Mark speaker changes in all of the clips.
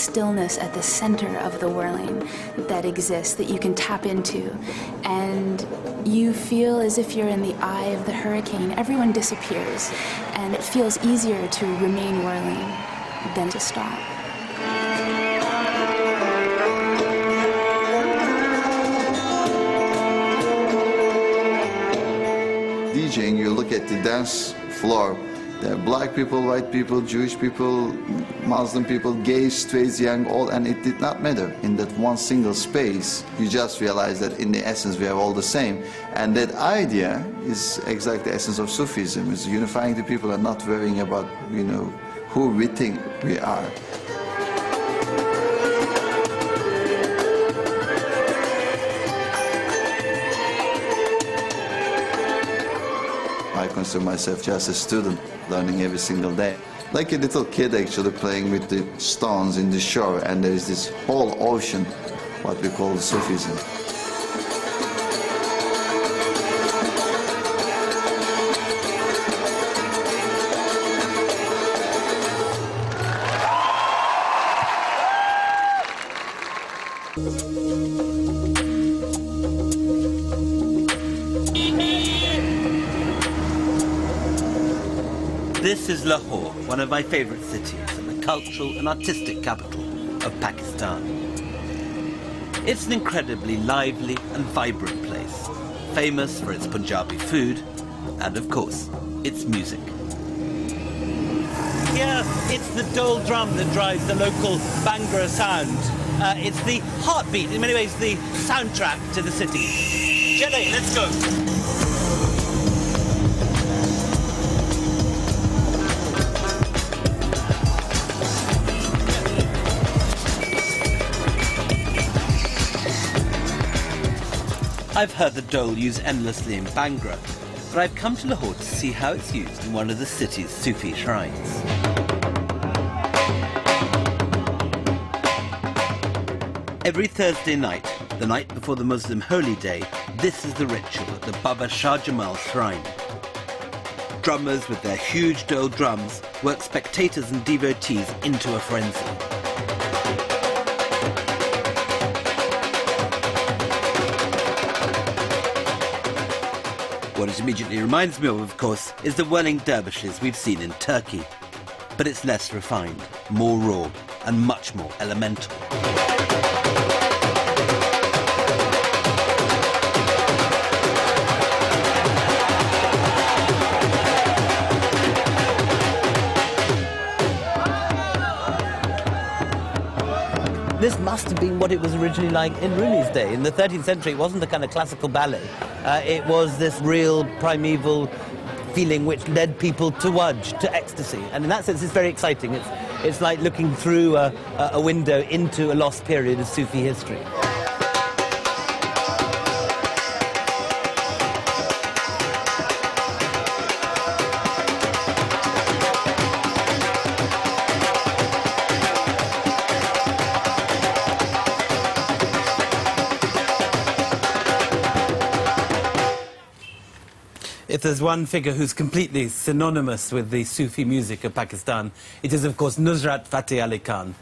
Speaker 1: stillness at the center of the whirling that exists, that you can tap into. And you feel as if you're in the eye of the hurricane. Everyone disappears, and it feels easier to remain whirling than to stop.
Speaker 2: DJing, you look at the dance floor, there are black people, white people, Jewish people, Muslim people, gay, straight, young, all, and it did not matter. In that one single space, you just realize that in the essence we are all the same. And that idea is exactly the essence of Sufism, is unifying the people and not worrying about, you know, who we think we are. I consider myself just a student, learning every single day. Like a little kid actually playing with the stones in the shore, and there is this whole ocean, what we call Sufism.
Speaker 3: This is Lahore, one of my favorite cities and the cultural and artistic capital of Pakistan. It's an incredibly lively and vibrant place, famous for its Punjabi food and, of course, its music. Here, it's the dole drum that drives the local Bhangra sound. It's the heartbeat, in many ways the soundtrack to the city. Chale, let's go. I've heard the dole used endlessly in Bhangra, but I've come to Lahore to see how it's used in one of the city's Sufi shrines. Every Thursday night, the night before the Muslim holy day, this is the ritual at the Baba Shah Jamal shrine. Drummers with their huge dole drums work spectators and devotees into a frenzy. What it immediately reminds me of course, is the whirling dervishes we've seen in Turkey. But it's less refined, more raw, and much more elemental. This must have been what it was originally like in Rumi's day. In the 13th century, it wasn't a kind of classical ballet. It was this real primeval feeling which led people to wajj, to ecstasy. And in that sense, it's very exciting. It's like looking through a window into a lost period of Sufi history. If there's one figure who's completely synonymous with the Sufi music of Pakistan, it is, of course, Nusrat Fateh Ali Khan.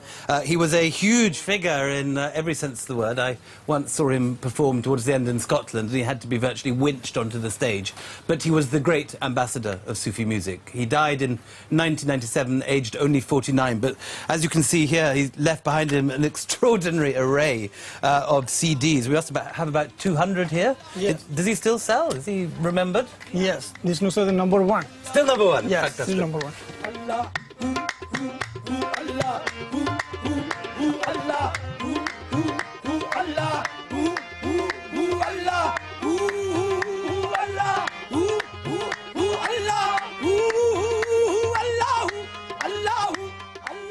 Speaker 3: He was a huge figure in every sense of the word. I once saw him perform towards the end in Scotland, and he had to be virtually winched onto the stage. But he was the great ambassador of Sufi music. He died in 1997, aged only 49. But as you can see here, he left behind him an extraordinary array of CDs. We must have about 200 here.
Speaker 4: Yes.
Speaker 3: Does he still sell? Is he remembered?
Speaker 4: Yes, this Nusrat is number one.
Speaker 3: Still number one?
Speaker 4: Yes,
Speaker 3: Fantastic.
Speaker 4: still number one.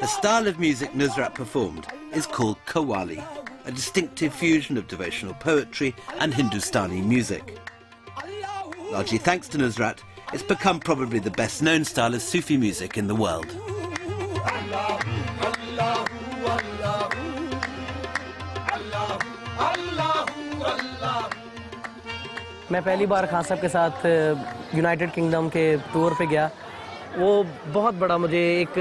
Speaker 3: The style of music Nusrat performed is called Qawwali, a distinctive fusion of devotional poetry and Hindustani music. Largely thanks to Nusrat, it's become probably the best-known style of Sufi music in the world.
Speaker 5: मैं पहली बार खान साहब के साथ United kingdom के tour पे गया। वो बहुत बड़ा मुझे एक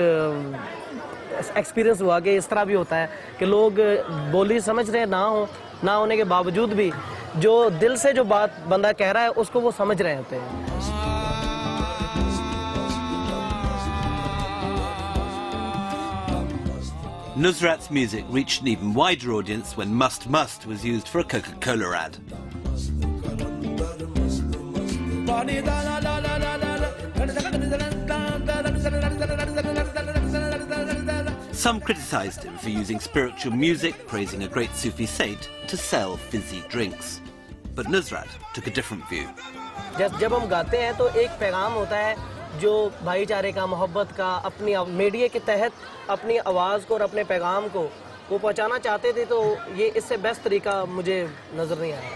Speaker 5: एक्सपीरियंस हुआ कि इस तरह भी होता है कि लोग बोली समझ रहे ना होने के बावजूद भी जो दिल से जो बात बंदा कह रहा है उसको वो समझ रहे होते हैं.
Speaker 3: Nusrat's music reached an even wider audience when Must Must was used for a Coca-Cola ad. Some criticised him for using spiritual music, praising a great Sufi saint, to sell fizzy drinks. But Nusrat took a different view.
Speaker 5: जब हम गाते हैं तो एक पैगाम होता है जो भाईचारे का, मोहब्बत का, अपनी मीडिया के तहत अपनी आवाज़ को और अपने पैगाम को वो पहुंचाना चाहते थे, तो ये इससे बेस्ट तरीका मुझे नज़र नहीं आया.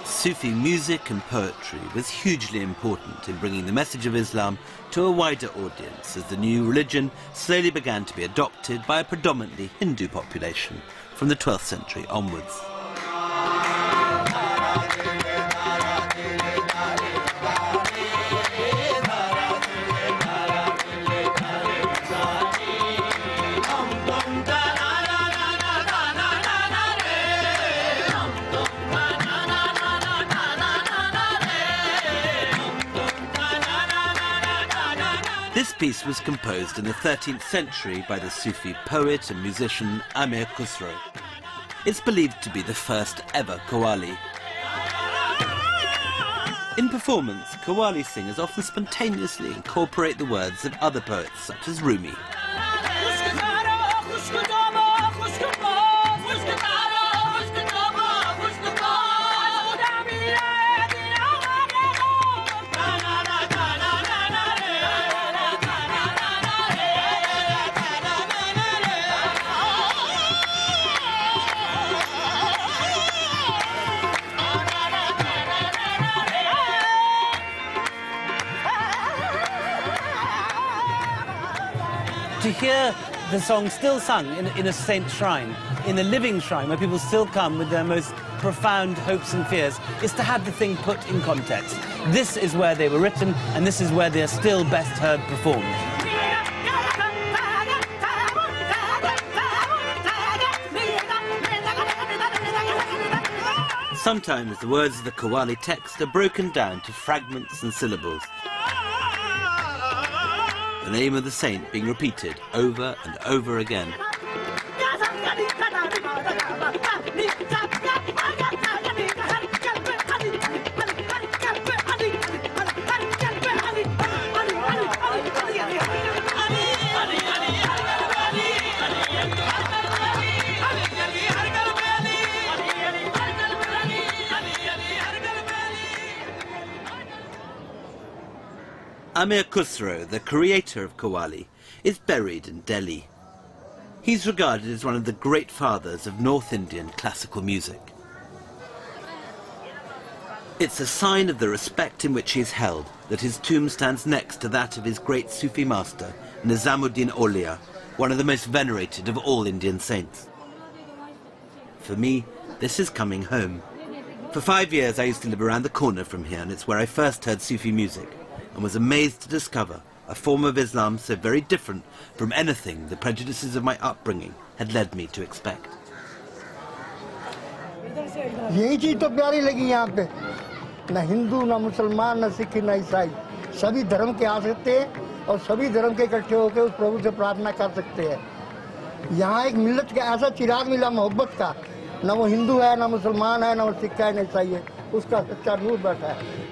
Speaker 3: Sufi music and poetry was hugely important in bringing the message of Islam to a wider audience as the new religion slowly began to be adopted by a predominantly Hindu population from the 12th century onwards. This piece was composed in the 13th century by the Sufi poet and musician mp4. It's believed to be the first ever qawwali. In performance, qawwali singers often spontaneously incorporate the words of other poets such as Rumi.
Speaker 6: To hear the song still sung in a saint's shrine, in a living shrine where people still come with their most profound hopes and fears, is to have the thing put in context. This is where they were written, and this is where they are still best heard performed.
Speaker 3: Sometimes the words of the qawwali text are broken down to fragments and syllables, the name of the saint being repeated over and over again. Amir Khusro, the creator of qawwali, is buried in Delhi. He's regarded as one of the great fathers of North Indian classical music. It's a sign of the respect in which he is held that his tomb stands next to that of his great Sufi master, Nizamuddin Aulia, one of the most venerated of all Indian saints. For me, this is coming home. For 5 years I used to live around the corner from here, and it's where I first heard Sufi music, and was amazed to discover a form of Islam so very different from anything the prejudices of my upbringing had led me to expect.
Speaker 7: यही चीज तो प्यारी लगी यहाँ पे, ना हिंदू, ना मुसलमान, ना सिख, ना ईसाई, सभी धर्म के आ सकते हैं और सभी धर्म के इकट्ठे होकर उस प्रभु से प्रार्थना कर सकते हैं. यहाँ एक मिल्लत का ऐसा चिराग मिला मोहब्बत का, ना वो हिंदू है, ना मुसलमान है, ना वो सिख है, ना ईसाई है, उसका सच्चा नूर बैठा है.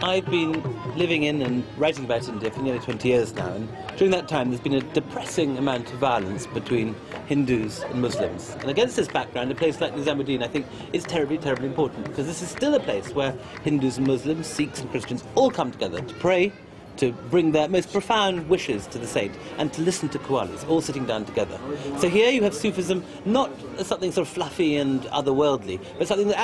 Speaker 3: I've been living in and writing about India for nearly 20 years now, and during that time there's been a depressing amount of violence between Hindus and Muslims. And against this background, a place like Nizamuddin, I think, is terribly, terribly important, because this is still a place where Hindus and Muslims, Sikhs and Christians all come together to pray,
Speaker 6: to bring their most profound wishes to the saint and to listen to qawwalis, all sitting down together. So here you have Sufism not as something sort of fluffy and otherworldly, but something that